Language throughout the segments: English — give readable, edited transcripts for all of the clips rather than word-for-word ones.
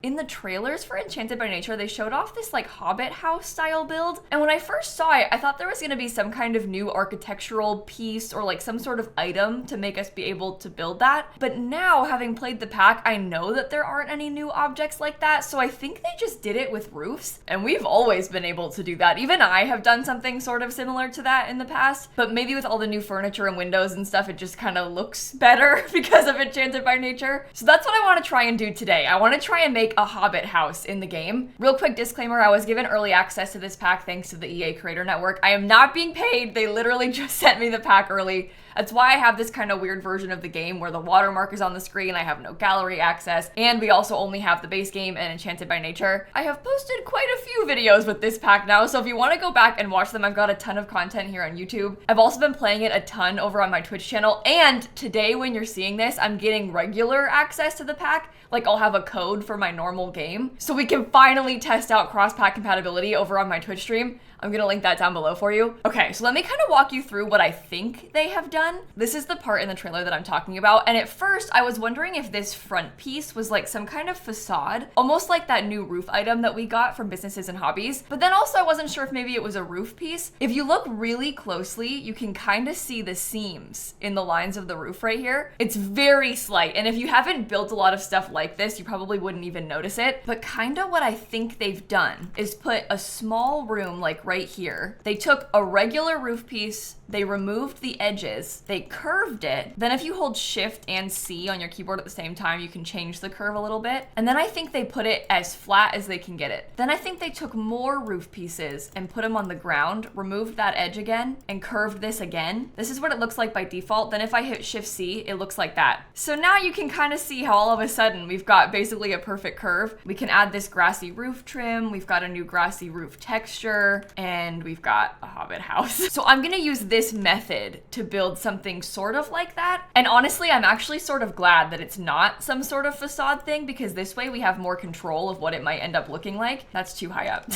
In the trailers for Enchanted by Nature, they showed off this like Hobbit house style build. And when I first saw it, I thought there was gonna be some kind of new architectural piece or like some sort of item to make us be able to build that. But now, having played the pack, I know that there aren't any new objects like that. So I think they just did it with roofs. And we've always been able to do that. Even I have done something sort of similar to that in the past. But maybe with all the new furniture and windows and stuff, it just kind of looks better because of Enchanted by Nature. So that's what I want to try and do today. I want to try and make a Hobbit house in the game. Real quick disclaimer, I was given early access to this pack thanks to the EA Creator Network. I am not being paid. They literally just sent me the pack early. That's why I have this kind of weird version of the game where the watermark is on the screen, I have no gallery access, and we also only have the base game and Enchanted by Nature. I have posted quite a few videos with this pack now, so if you want to go back and watch them, I've got a ton of content here on YouTube. I've also been playing it a ton over on my Twitch channel, and today when you're seeing this, I'm getting regular access to the pack. Like, I'll have a code for my normal game, so we can finally test out cross-pack compatibility over on my Twitch stream. I'm gonna link that down below for you. Okay, so let me kind of walk you through what I think they have done. This is the part in the trailer that I'm talking about, and at first I was wondering if this front piece was like some kind of facade, almost like that new roof item that we got from Businesses and Hobbies, but then also I wasn't sure if maybe it was a roof piece. If you look really closely, you can kind of see the seams in the lines of the roof right here. It's very slight, and if you haven't built a lot of stuff like this, you probably wouldn't even notice it, but kind of what I think they've done is put a small room like right here. They took a regular roof piece, they removed the edges, they curved it. Then if you hold Shift and C on your keyboard at the same time, you can change the curve a little bit. And then I think they put it as flat as they can get it. Then I think they took more roof pieces and put them on the ground, removed that edge again, and curved this again. This is what it looks like by default. Then if I hit Shift C, it looks like that. So now you can kind of see how all of a sudden we've got basically a perfect curve. We can add this grassy roof trim, we've got a new grassy roof texture, and we've got a Hobbit house. So I'm gonna use this method to build something sort of like that. And honestly, I'm actually sort of glad that it's not some sort of facade thing, because this way we have more control of what it might end up looking like. That's too high up.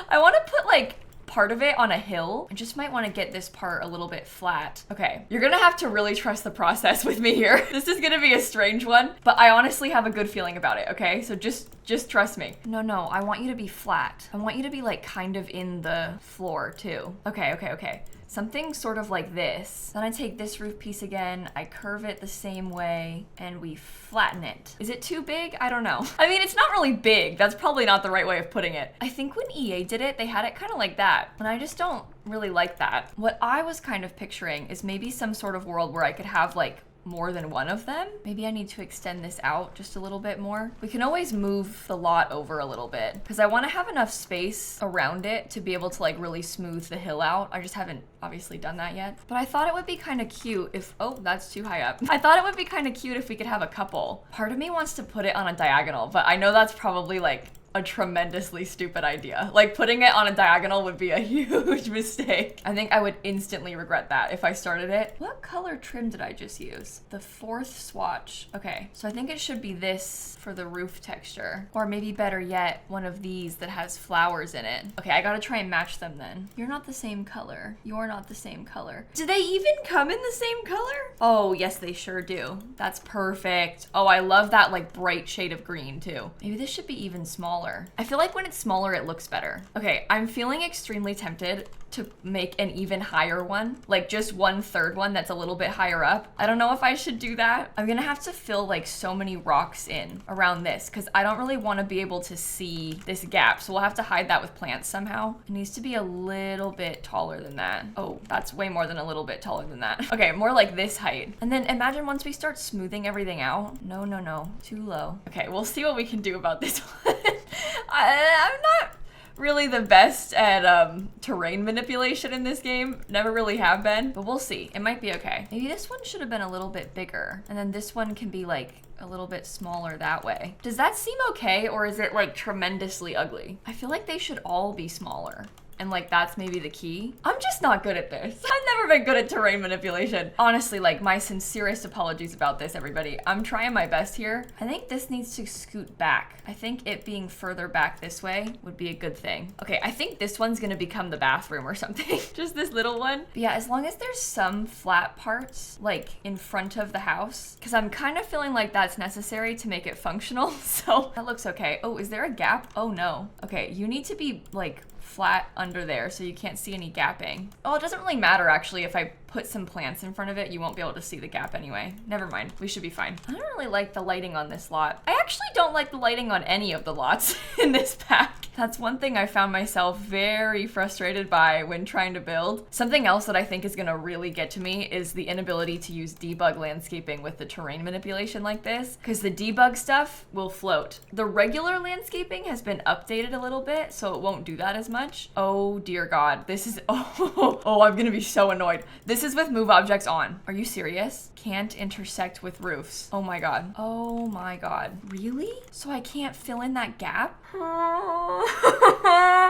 I want to put like part of it on a hill. I just might want to get this part a little bit flat. Okay, you're gonna have to really trust the process with me here. This is gonna be a strange one, but I honestly have a good feeling about it, okay? So just trust me. No, I want you to be flat. I want you to be like kind of in the floor too. Okay. Something sort of like this. Then I take this roof piece again, I curve it the same way, and we flatten it. Is it too big? I don't know. I mean, it's not really big. That's probably not the right way of putting it. I think when EA did it, they had it kind of like that, and I just don't really like that. What I was kind of picturing is maybe some sort of world where I could have like more than one of them. Maybe I need to extend this out just a little bit more. We can always move the lot over a little bit because I want to have enough space around it to be able to like really smooth the hill out. I just haven't obviously done that yet, but I thought it would be kind of cute if, oh, that's too high up. I thought it would be kind of cute if we could have a couple. Part of me wants to put it on a diagonal, but I know that's probably like a tremendously stupid idea. Like, putting it on a diagonal would be a huge mistake. I think I would instantly regret that if I started it. What color trim did I just use? The 4th swatch. Okay, so I think it should be this for the roof texture. Or maybe better yet, one of these that has flowers in it. Okay, I gotta try and match them then. You're not the same color. You're not the same color. Do they even come in the same color? Oh, yes, they sure do. That's perfect. Oh, I love that like bright shade of green too. Maybe this should be even smaller. I feel like when it's smaller, it looks better. Okay, I'm feeling extremely tempted to make an even higher one, like just 1/3 one that's a little bit higher up. I don't know if I should do that. I'm gonna have to fill like so many rocks in around this because I don't really want to be able to see this gap. So we'll have to hide that with plants somehow. It needs to be a little bit taller than that. Oh, that's way more than a little bit taller than that. Okay, more like this height. And then imagine once we start smoothing everything out. No, too low. Okay, we'll see what we can do about this one. I'm not really the best at terrain manipulation in this game. Never really have been, but we'll see. It might be okay. Maybe this one should have been a little bit bigger, and then this one can be like a little bit smaller that way. Does that seem okay, or is it like tremendously ugly? I feel like they should all be smaller. and like that's maybe the key. I'm just not good at this. I've never been good at terrain manipulation. Honestly, like my sincerest apologies about this, everybody. I'm trying my best here. I think this needs to scoot back. I think it being further back this way would be a good thing. Okay, I think this one's gonna become the bathroom or something. Just this little one. But yeah, as long as there's some flat parts like in front of the house, because I'm kind of feeling like that's necessary to make it functional. So that looks okay. Oh, is there a gap? Oh no. Okay, you need to be like flat under there so you can't see any gapping. Oh, it doesn't really matter actually if I put some plants in front of it, you won't be able to see the gap anyway. Never mind, we should be fine. I don't really like the lighting on this lot. I actually don't like the lighting on any of the lots in this pack. That's one thing I found myself very frustrated by when trying to build. Something else that I think is gonna really get to me is the inability to use debug landscaping with the terrain manipulation like this, because the debug stuff will float. The regular landscaping has been updated a little bit, so it won't do that as much. Oh dear God, this is, oh, I'm gonna be so annoyed. This is with move objects on. Are you serious? Can't intersect with roofs. Oh my God. Oh my God. Really? So I can't fill in that gap?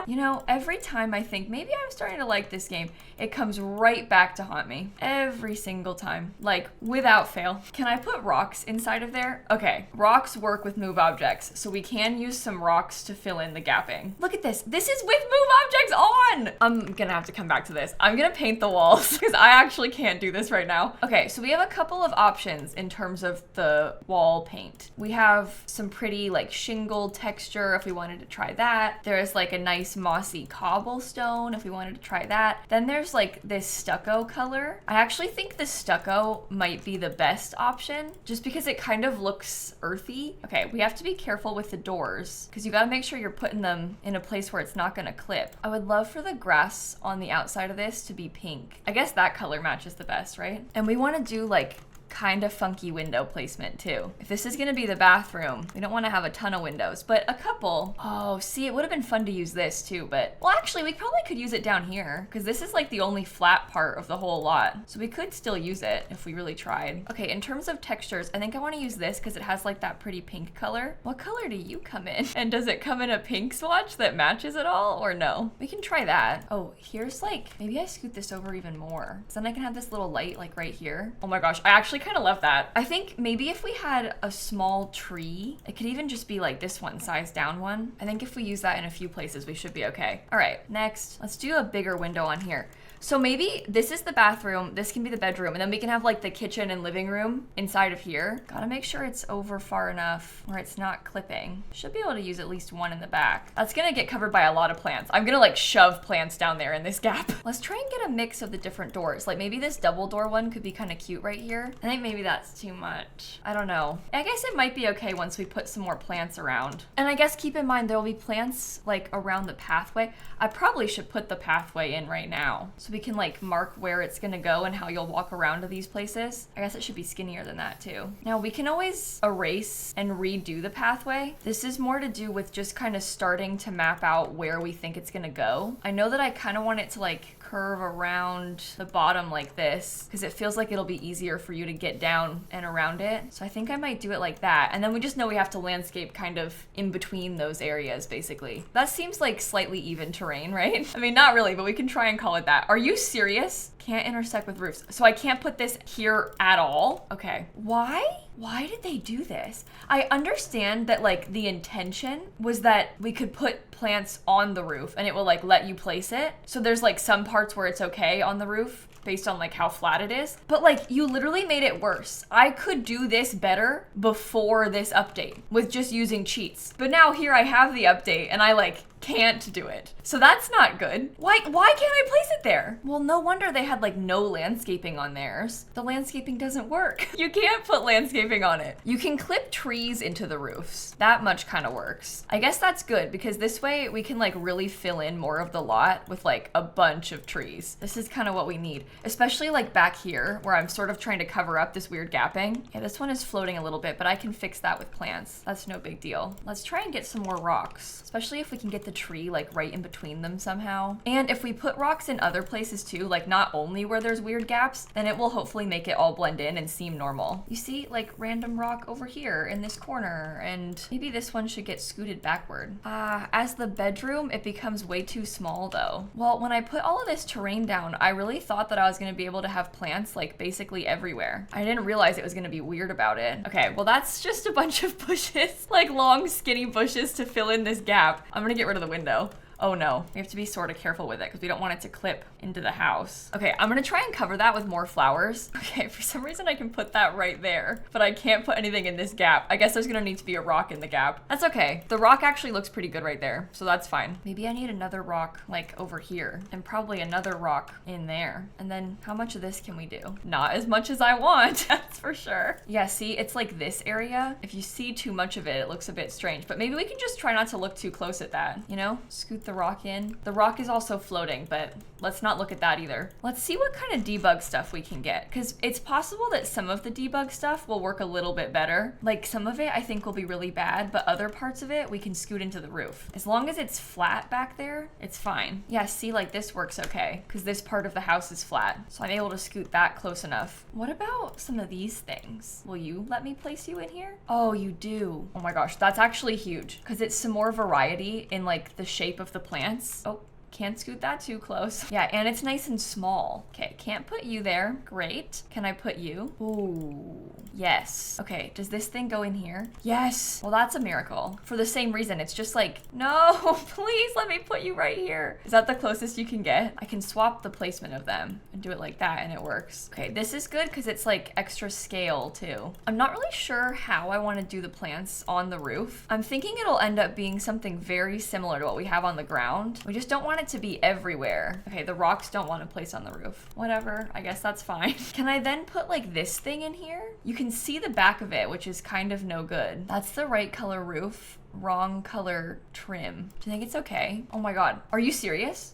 You know, every time I think maybe I'm starting to like this game, it comes right back to haunt me. Every single time. Like, without fail. Can I put rocks inside of there? Okay, rocks work with move objects, so we can use some rocks to fill in the gapping. Look at this. This is with move objects on! I'm gonna have to come back to this. I'm gonna paint the walls, because I actually can't do this right now. Okay, so we have a couple of options in terms of the wall paint. We have some pretty, like, shingle texture if we wanted to try that. There's, like, a nice mossy cobblestone if we wanted to try that. Then there's like this stucco color. I actually think the stucco might be the best option just because it kind of looks earthy. Okay, we have to be careful with the doors because you got to make sure you're putting them in a place where it's not going to clip. I would love for the grass on the outside of this to be pink. I guess that color matches the best, right? And we want to do like kind of funky window placement too. If this is gonna be the bathroom, we don't want to have a ton of windows, but a couple. Oh, see, it would have been fun to use this too, but well, actually, we probably could use it down here because this is like the only flat part of the whole lot. So we could still use it if we really tried. Okay, in terms of textures, I think I want to use this because it has like that pretty pink color. What color do you come in? And does it come in a pink swatch that matches it all or no? We can try that. Oh, here's like, maybe I scoot this over even more. So then I can have this little light like right here. Oh my gosh, I actually kind of love that. I think maybe if we had a small tree, it could even just be like this one, size down one. I think if we use that in a few places, we should be okay. All right, next, let's do a bigger window on here. So maybe this is the bathroom, this can be the bedroom, and then we can have like the kitchen and living room inside of here. Gotta make sure it's over far enough where it's not clipping. Should be able to use at least one in the back. That's gonna get covered by a lot of plants. I'm gonna like shove plants down there in this gap. Let's try and get a mix of the different doors. Like maybe this double door one could be kind of cute right here. I think maybe that's too much. I don't know. I guess it might be okay once we put some more plants around. And I guess keep in mind there will be plants like around the pathway. I probably should put the pathway in right now so we can like mark where it's gonna go and how you'll walk around to these places. I guess it should be skinnier than that too. Now we can always erase and redo the pathway. This is more to do with just kind of starting to map out where we think it's gonna go. I know that I kind of want it to like curve around the bottom like this because it feels like it'll be easier for you to get down and around it. So I think I might do it like that. And then we just know we have to landscape kind of in between those areas basically. That seems like slightly even terrain, right? I mean, not really, but we can try and call it that. Are you serious? Can't intersect with roofs. So I can't put this here at all? Okay. Why? Why did they do this? I understand that like the intention was that we could put plants on the roof and it will like let you place it. So there's like some parts where it's okay on the roof based on like how flat it is. But like you literally made it worse. I could do this better before this update with just using cheats. But now here I have the update and I like can't do it. So that's not good. Why can't I place it there? Well, no wonder they had like no landscaping on theirs. The landscaping doesn't work. You can't put landscaping on it. You can clip trees into the roofs. That much kind of works. I guess that's good because this way we can like really fill in more of the lot with like a bunch of trees. This is kind of what we need, especially like back here where I'm sort of trying to cover up this weird gapping. Yeah, this one is floating a little bit, but I can fix that with plants. That's no big deal. Let's try and get some more rocks, especially if we can get the tree like right in between them somehow. And if we put rocks in other places too, like not only where there's weird gaps, then it will hopefully make it all blend in and seem normal. You see, like random rock over here in this corner, and maybe this one should get scooted backward. As the bedroom, it becomes way too small though. Well, when I put all of this terrain down, I really thought that I was gonna be able to have plants like basically everywhere. I didn't realize it was gonna be weird about it. Okay, well that's just a bunch of bushes, like long skinny bushes to fill in this gap. I'm gonna get rid of the window. Oh no, we have to be sort of careful with it because we don't want it to clip into the house. Okay, I'm gonna try and cover that with more flowers. Okay, for some reason I can put that right there, but I can't put anything in this gap. I guess there's gonna need to be a rock in the gap. That's okay. The rock actually looks pretty good right there, so that's fine. Maybe I need another rock like over here and probably another rock in there. And then how much of this can we do? Not as much as I want, that's for sure. Yeah, see, it's like this area. If you see too much of it, it looks a bit strange, but maybe we can just try not to look too close at that, you know? Scoot the rock in. The rock is also floating, but let's not look at that either. Let's see what kind of debug stuff we can get, because it's possible that some of the debug stuff will work a little bit better. Like some of it I think will be really bad, but other parts of it we can scoot into the roof. As long as it's flat back there, it's fine. Yeah, see, like this works okay, because this part of the house is flat, so I'm able to scoot that close enough. What about some of these things? Will you let me place you in here? Oh, you do. Oh my gosh, that's actually huge, because it's some more variety in like the shape of the plants. Oh, can't scoot that too close. Yeah, and it's nice and small. Okay, can't put you there. Great. Can I put you? Ooh, yes. Okay, does this thing go in here? Yes. Well, that's a miracle. For the same reason, it's just like, no, please let me put you right here. Is that the closest you can get? I can swap the placement of them and do it like that and it works. Okay, this is good because it's like extra scale too. I'm not really sure how I want to do the plants on the roof. I'm thinking it'll end up being something very similar to what we have on the ground. We just don't want it to be everywhere. Okay, the rocks don't want to place on the roof. Whatever, I guess that's fine. Can I then put like this thing in here? You can see the back of it, which is kind of no good. That's the right color roof, wrong color trim. Do you think it's okay? Oh my God, are you serious?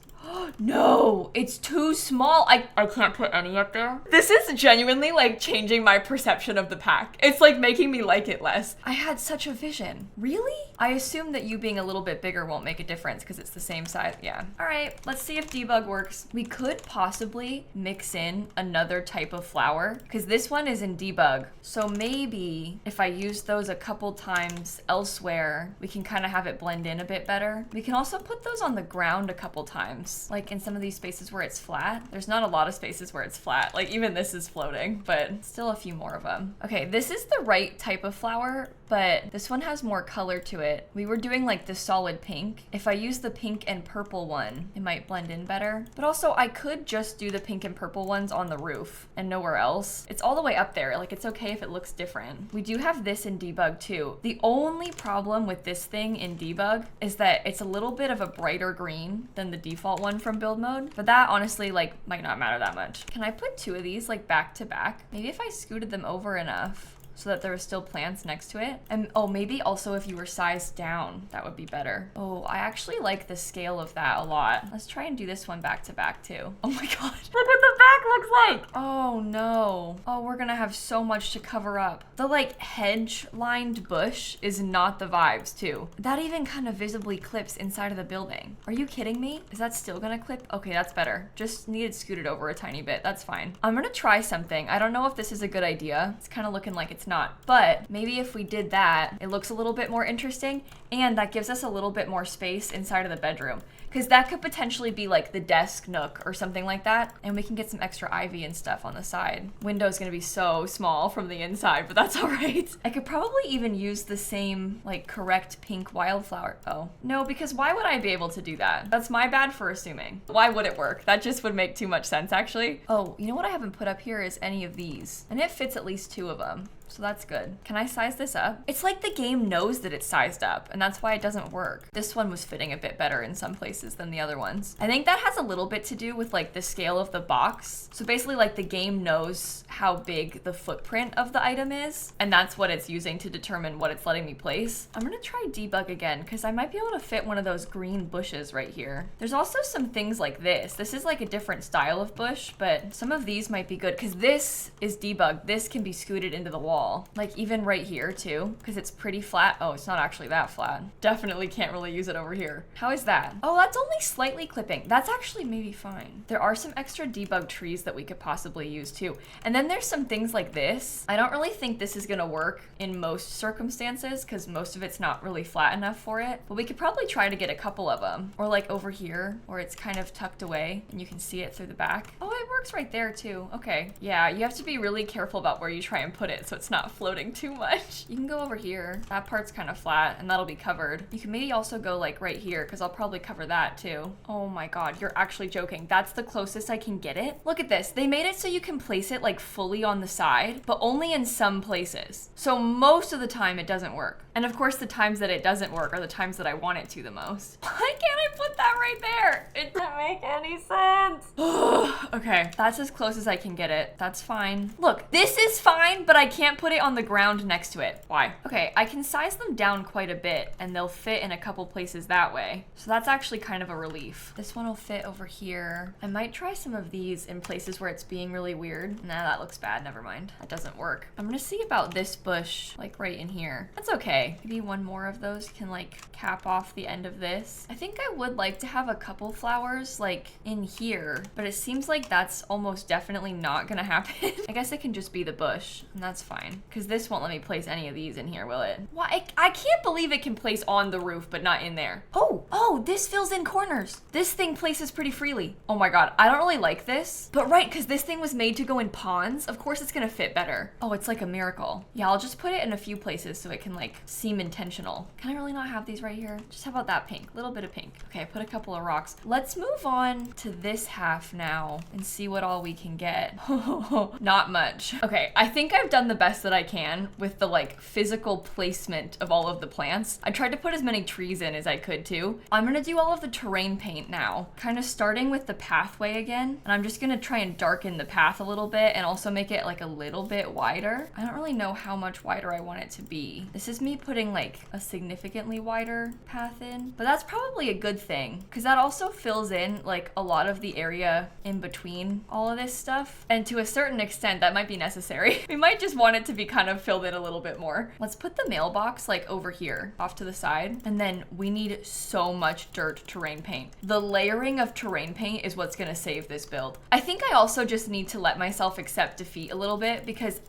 No, it's too small. I can't put any up there. This is genuinely like changing my perception of the pack. It's like making me like it less. I had such a vision. Really? I assume that you being a little bit bigger won't make a difference because it's the same size. Yeah. All right, let's see if debug works. We could possibly mix in another type of flower because this one is in debug. So maybe if I use those a couple times elsewhere, we can kind of have it blend in a bit better. We can also put those on the ground a couple times. Like in some of these spaces where it's flat. There's not a lot of spaces where it's flat. Like even this is floating, but still a few more of them. Okay, this is the right type of flower, but this one has more color to it. We were doing like the solid pink. If I use the pink and purple one, it might blend in better. But also I could just do the pink and purple ones on the roof and nowhere else. It's all the way up there. Like it's okay if it looks different. We do have this in debug too. The only problem with this thing in debug is that it's a little bit of a brighter green than the default one from build mode, but that honestly like might not matter that much. Can I put two of these like back to back? Maybe if I scooted them over enough so that there were still plants next to it. And oh, maybe also if you were sized down, that would be better. Oh, I actually like the scale of that a lot. Let's try and do this one back to back too. Oh my God, look what the back looks like. Oh no. Oh, we're gonna have so much to cover up. The like hedge lined bush is not the vibes too. That even kind of visibly clips inside of the building. Are you kidding me? Is that still gonna clip? Okay, that's better. Just needed scooted over a tiny bit. That's fine. I'm gonna try something. I don't know if this is a good idea. It's kind of looking like it's not, but maybe if we did that, it looks a little bit more interesting and that gives us a little bit more space inside of the bedroom. Because that could potentially be like the desk nook or something like that. And we can get some extra ivy and stuff on the side. Window's gonna be so small from the inside, but that's all right. I could probably even use the same like correct pink wildflower. Oh, no, because why would I be able to do that? That's my bad for assuming. Why would it work? That just would make too much sense actually. Oh, you know what I haven't put up here is any of these. And it fits at least two of them. So that's good. Can I size this up? It's like the game knows that it's sized up and that's why it doesn't work. This one was fitting a bit better in some places than the other ones. I think that has a little bit to do with like the scale of the box. So basically like the game knows how big the footprint of the item is and that's what it's using to determine what it's letting me place. I'm gonna try debug again because I might be able to fit one of those green bushes right here. There's also some things like this. This is like a different style of bush, but some of these might be good because this is debug. This can be scooted into the wall. wall. Like even right here too, because it's pretty flat. Oh, it's not actually that flat. Definitely can't really use it over here. How is that? Oh, that's only slightly clipping. That's actually maybe fine. There are some extra debug trees that we could possibly use too. And then there's some things like this. I don't really think this is gonna work in most circumstances because most of it's not really flat enough for it, but we could probably try to get a couple of them. Or like over here where it's kind of tucked away and you can see it through the back. Oh, it works right there too. Okay. Yeah, you have to be really careful about where you try and put it so it's not floating too much. You can go over here. That part's kind of flat and that'll be covered. You can maybe also go like right here because I'll probably cover that too. Oh my God, you're actually joking. That's the closest I can get it. Look at this. They made it so you can place it like fully on the side, but only in some places. So most of the time it doesn't work. And of course the times that it doesn't work are the times that I want it to the most. Why can't I put that right there? It doesn't make any sense. Okay, that's as close as I can get it. That's fine. Look, this is fine, but I can't put it on the ground next to it. Why? Okay, I can size them down quite a bit and they'll fit in a couple places that way. So that's actually kind of a relief. This one will fit over here. I might try some of these in places where it's being really weird. Nah, that looks bad. Never mind. That doesn't work. I'm gonna see about this bush, like right in here. That's okay. Maybe one more of those can like cap off the end of this. I think I would like to have a couple flowers like in here, but it seems like that's almost definitely not gonna happen. I guess it can just be the bush and that's fine because this won't let me place any of these in here, will it? Why? I can't believe it can place on the roof but not in there. Oh, this fills in corners. This thing places pretty freely. Oh my God, I don't really like this, but right, because this thing was made to go in ponds, of course it's gonna fit better. Oh, it's like a miracle. Yeah, I'll just put it in a few places so it can like seem intentional. Can I really not have these right here? Just how about that pink? A little bit of pink. Okay, I put a couple of rocks. Let's move on to this half now and see what all we can get. Not much. Okay, I think I've done the best that I can with the like physical placement of all of the plants. I tried to put as many trees in as I could too. I'm gonna do all of the terrain paint now, kind of starting with the pathway again. And I'm just gonna try and darken the path a little bit and also make it like a little bit wider. I don't really know how much wider I want it to be. This is me putting like a significantly wider path in, but that's probably a good thing because that also fills in like a lot of the area in between all of this stuff. And to a certain extent, that might be necessary. We might just want it to be kind of filled in a little bit more. Let's put the mailbox like over here off to the side. And then we need so much dirt terrain paint. The layering of terrain paint is what's gonna save this build. I think I also just need to let myself accept defeat a little bit because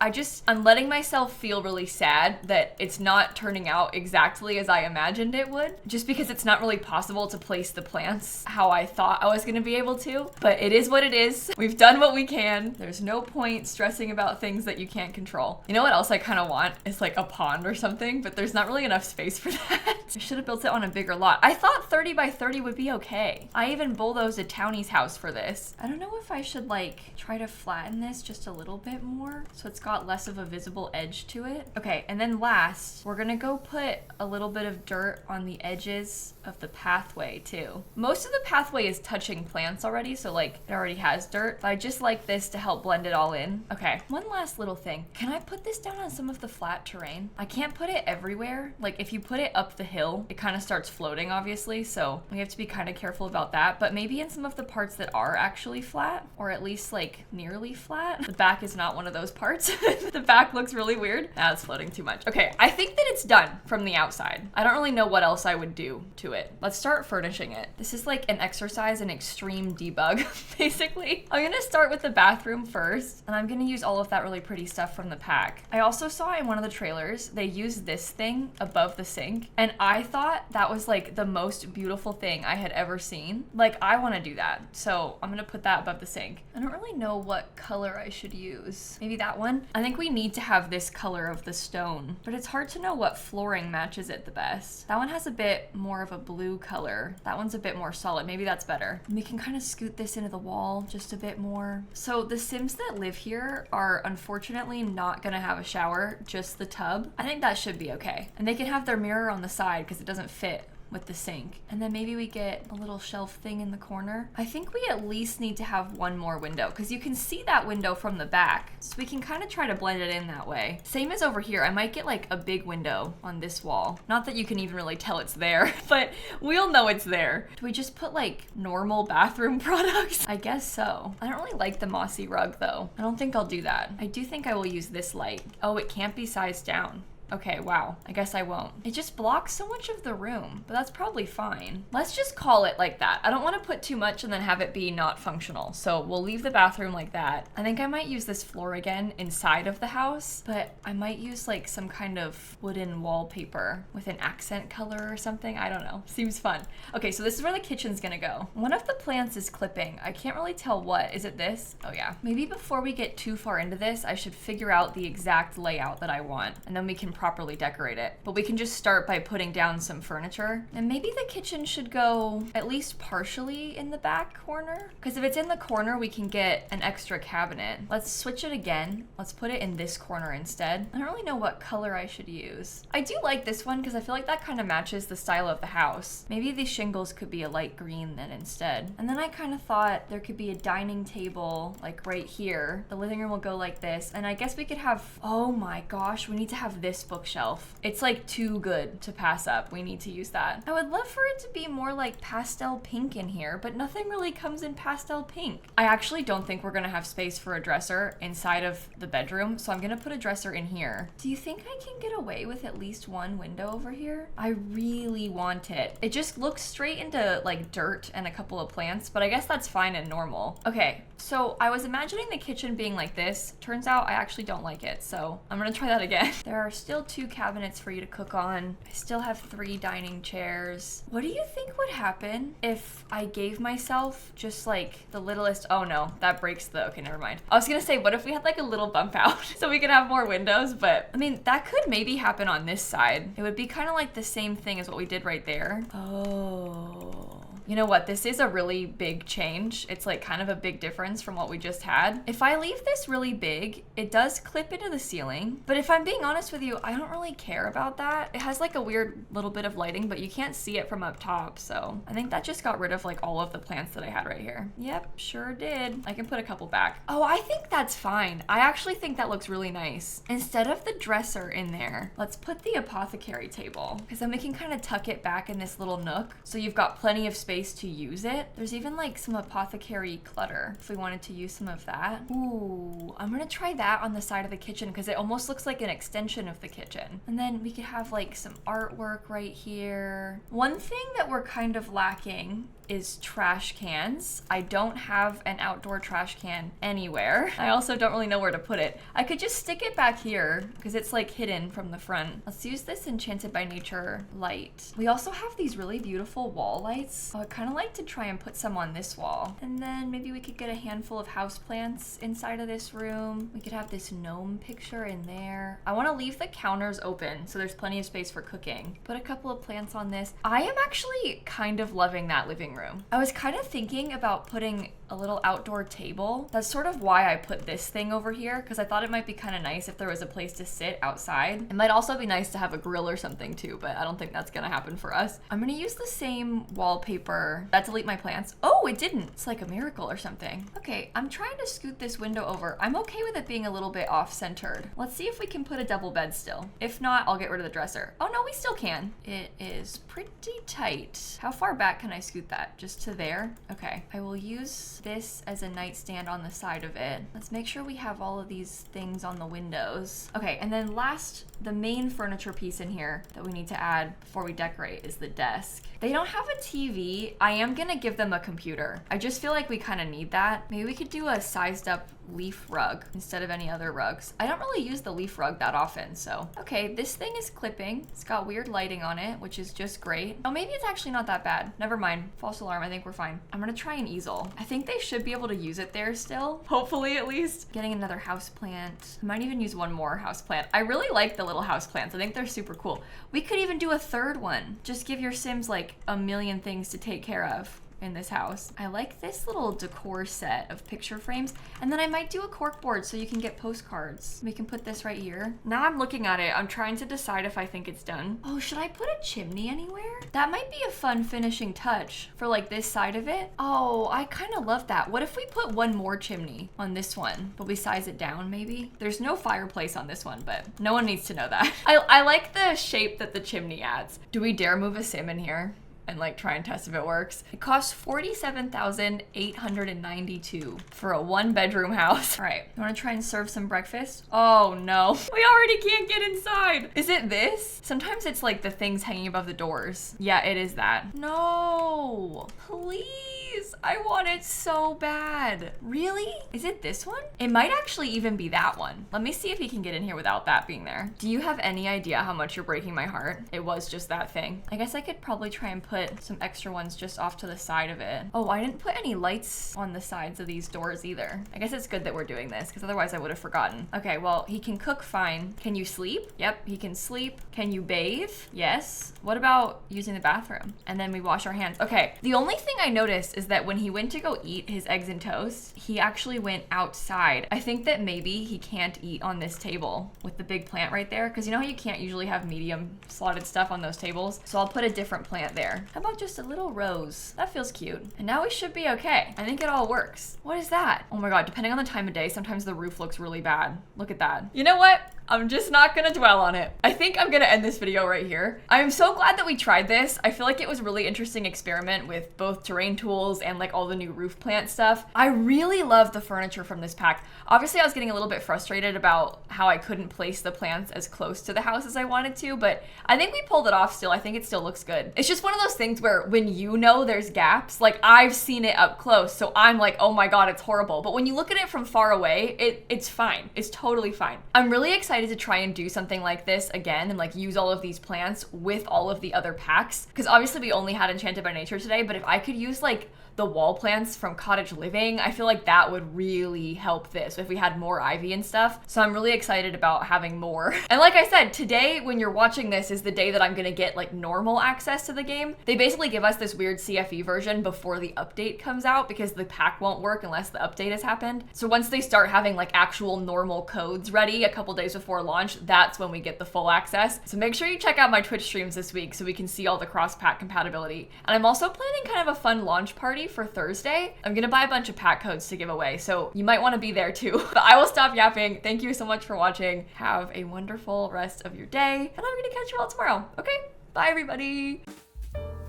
I'm letting myself feel really sad that it's not turning out exactly as I imagined it would, just because it's not really possible to place the plants how I thought I was gonna be able to, but it is what it is. We've done what we can. There's no point stressing about things that you can't control. You know what else I kind of want is like a pond or something, but there's not really enough space for that. I should have built it on a bigger lot. I thought 30 by 30 would be okay. I even bulldozed a townie's house for this. I don't know if I should like try to flatten this just a little bit more so it's got less of a visible edge to it. Okay, and then last, we're gonna go put a little bit of dirt on the edges of the pathway too. Most of the pathway is touching plants already, so like it already has dirt, but I just like this to help blend it all in. Okay, one last little thing. Can I put this down on some of the flat terrain? I can't put it everywhere. Like if you put it up the hill, it kind of starts floating obviously, so we have to be kind of careful about that, but maybe in some of the parts that are actually flat, or at least like nearly flat. The back is not one of those parts. The back looks really weird. Nah, it's floating too much. Okay, I think that it's done from the outside. I don't really know what else I would do to it. Let's start furnishing it. This is like an exercise in extreme debug, basically. I'm gonna start with the bathroom first, and I'm gonna use all of that really pretty stuff from the pack. I also saw in one of the trailers, they used this thing above the sink, and I thought that was like the most beautiful thing I had ever seen. Like, I wanna do that, so I'm gonna put that above the sink. I don't really know what color I should use. Maybe that one? I think we need to have this color of the stone, but it's hard to know what flooring matches it the best. That one has a bit more of a blue color. That one's a bit more solid. Maybe that's better. And we can kind of scoot this into the wall just a bit more. So the Sims that live here are unfortunately not gonna have a shower, just the tub. I think that should be okay. And they can have their mirror on the side because it doesn't fit with the sink. And then maybe we get a little shelf thing in the corner. I think we at least need to have one more window because you can see that window from the back. So we can kind of try to blend it in that way. Same as over here. I might get like a big window on this wall. Not that you can even really tell it's there, but we'll know it's there. Do we just put like normal bathroom products? I guess so. I don't really like the mossy rug though. I don't think I'll do that. I do think I will use this light. Oh, it can't be sized down. Okay, wow. I guess I won't. It just blocks so much of the room, but that's probably fine. Let's just call it like that. I don't want to put too much and then have it be not functional. So we'll leave the bathroom like that. I think I might use this floor again inside of the house, but I might use like some kind of wooden wallpaper with an accent color or something. I don't know. Seems fun. Okay, so this is where the kitchen's gonna go. One of the plants is clipping. I can't really tell what. Is it this? Oh yeah. Maybe before we get too far into this, I should figure out the exact layout that I want, and then we can properly decorate it. But we can just start by putting down some furniture. And maybe the kitchen should go at least partially in the back corner. Because if it's in the corner, we can get an extra cabinet. Let's switch it again. Let's put it in this corner instead. I don't really know what color I should use. I do like this one because I feel like that kind of matches the style of the house. Maybe these shingles could be a light green then instead. And then I kind of thought there could be a dining table like right here. The living room will go like this. And I guess we could have, oh my gosh, we need to have this bookshelf. It's like too good to pass up. We need to use that. I would love for it to be more like pastel pink in here, but nothing really comes in pastel pink. I actually don't think we're gonna have space for a dresser inside of the bedroom, so I'm gonna put a dresser in here. Do you think I can get away with at least one window over here? I really want it. It just looks straight into like dirt and a couple of plants, but I guess that's fine and normal. Okay, so I was imagining the kitchen being like this. Turns out I actually don't like it, so I'm gonna try that again. There are still 2 cabinets for you to cook on. I still have 3 dining chairs. What do you think would happen if I gave myself just like the littlest, oh no, that breaks the, okay, never mind. I was gonna say, what if we had like a little bump out so we could have more windows, but I mean, that could maybe happen on this side. It would be kind of like the same thing as what we did right there. Oh. You know what? This is a really big change. It's like kind of a big difference from what we just had. If I leave this really big, it does clip into the ceiling. But if I'm being honest with you, I don't really care about that. It has like a weird little bit of lighting, but you can't see it from up top. So I think that just got rid of like all of the plants that I had right here. Yep, sure did. I can put a couple back. Oh, I think that's fine. I actually think that looks really nice. Instead of the dresser in there, let's put the apothecary table because then we can kind of tuck it back in this little nook. So you've got plenty of space to use it. There's even like some apothecary clutter if we wanted to use some of that. Ooh, I'm gonna try that on the side of the kitchen because it almost looks like an extension of the kitchen. And then we could have like some artwork right here. One thing that we're kind of lacking is trash cans. I don't have an outdoor trash can anywhere. I also don't really know where to put it. I could just stick it back here because it's like hidden from the front. Let's use this Enchanted by Nature light. We also have these really beautiful wall lights. Oh, I'd kind of like to try and put some on this wall. And then maybe we could get a handful of houseplants inside of this room. We could have this gnome picture in there. I want to leave the counters open so there's plenty of space for cooking. Put a couple of plants on this. I am actually kind of loving that living room. I was kind of thinking about putting a little outdoor table. That's sort of why I put this thing over here because I thought it might be kind of nice if there was a place to sit outside. It might also be nice to have a grill or something too, but I don't think that's gonna happen for us. I'm gonna use the same wallpaper. That delete my plants. Oh, it didn't. It's like a miracle or something. Okay, I'm trying to scoot this window over. I'm okay with it being a little bit off-centered. Let's see if we can put a double bed still. If not, I'll get rid of the dresser. Oh no, we still can. It is pretty tight. How far back can I scoot that? Just to there? Okay, I will use this as a nightstand on the side of it. Let's make sure we have all of these things on the windows. Okay, and then last, the main furniture piece in here that we need to add before we decorate is the desk. They don't have a TV. I am gonna give them a computer. I just feel like we kind of need that. Maybe we could do a sized up leaf rug instead of any other rugs. I don't really use the leaf rug that often, so. Okay, this thing is clipping. It's got weird lighting on it, which is just great. Oh, maybe it's actually not that bad. Never mind. False alarm. I think we're fine. I'm gonna try an easel. I think they should be able to use it there still. Hopefully, at least. Getting another house plant. I might even use one more house plant. I really like the little house plants. I think they're super cool. We could even do a third one. Just give your Sims like a million things to take care of. in this house. I like this little decor set of picture frames. And then I might do a cork board so you can get postcards. We can put this right here. Now I'm looking at it. I'm trying to decide if I think it's done. Oh, should I put a chimney anywhere? That might be a fun finishing touch for like this side of it. Oh, I kind of love that. What if we put one more chimney on this one, but we size it down maybe? There's no fireplace on this one, but no one needs to know that. I like the shape that the chimney adds. Do we dare move a sim in here and like try and test if it works? It costs $47,892 for a 1-bedroom house. All right, you wanna try and serve some breakfast? Oh no, we already can't get inside. Is it this? Sometimes it's like the things hanging above the doors. Yeah, it is that. No, please, I want it so bad. Really? Is it this one? It might actually even be that one. Let me see if he can get in here without that being there. Do you have any idea how much you're breaking my heart? It was just that thing. I guess I could probably try and put some extra ones just off to the side of it. Oh, I didn't put any lights on the sides of these doors either. I guess it's good that we're doing this because otherwise I would have forgotten. Okay, well, he can cook fine. Can you sleep? Yep, he can sleep. Can you bathe? Yes. What about using the bathroom? And then we wash our hands. Okay, the only thing I noticed is that when he went to go eat his eggs and toast, he actually went outside. I think that maybe he can't eat on this table with the big plant right there, because you know how you can't usually have medium slotted stuff on those tables? So I'll put a different plant there. How about just a little rose? That feels cute. And now we should be okay. I think it all works. What is that? Oh my God, depending on the time of day, sometimes the roof looks really bad. Look at that. You know what? I'm just not gonna dwell on it. I think I'm gonna end this video right here. I'm so glad that we tried this. I feel like it was a really interesting experiment with both terrain tools and like all the new roof plant stuff. I really love the furniture from this pack. Obviously, I was getting a little bit frustrated about how I couldn't place the plants as close to the house as I wanted to, but I think we pulled it off still. I think it still looks good. It's just one of those things where when you know there's gaps, like I've seen it up close, so I'm like, oh my God, it's horrible. But when you look at it from far away, it's fine. It's totally fine. I'm really excited to try and do something like this again and like use all of these plants with all of the other packs, because obviously we only had Enchanted by Nature today, but if I could use like the wall plants from Cottage Living, I feel like that would really help this if we had more ivy and stuff. So I'm really excited about having more. And like I said, today when you're watching this is the day that I'm gonna get like normal access to the game. They basically give us this weird CFE version before the update comes out because the pack won't work unless the update has happened. So once they start having like actual normal codes ready a couple days before launch, that's when we get the full access. So make sure you check out my Twitch streams this week so we can see all the cross-pack compatibility. And I'm also planning kind of a fun launch party for Thursday. I'm gonna buy a bunch of pack codes to give away, so you might want to be there too. But I will stop yapping. Thank you so much for watching. Have a wonderful rest of your day, and I'm gonna catch you all tomorrow. Okay, bye everybody.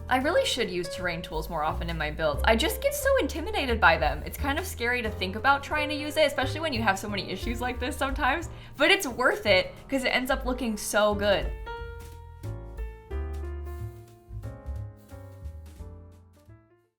I really should use terrain tools more often in my builds. I just get so intimidated by them. It's kind of scary to think about trying to use it, especially when you have so many issues like this sometimes, but it's worth it because it ends up looking so good.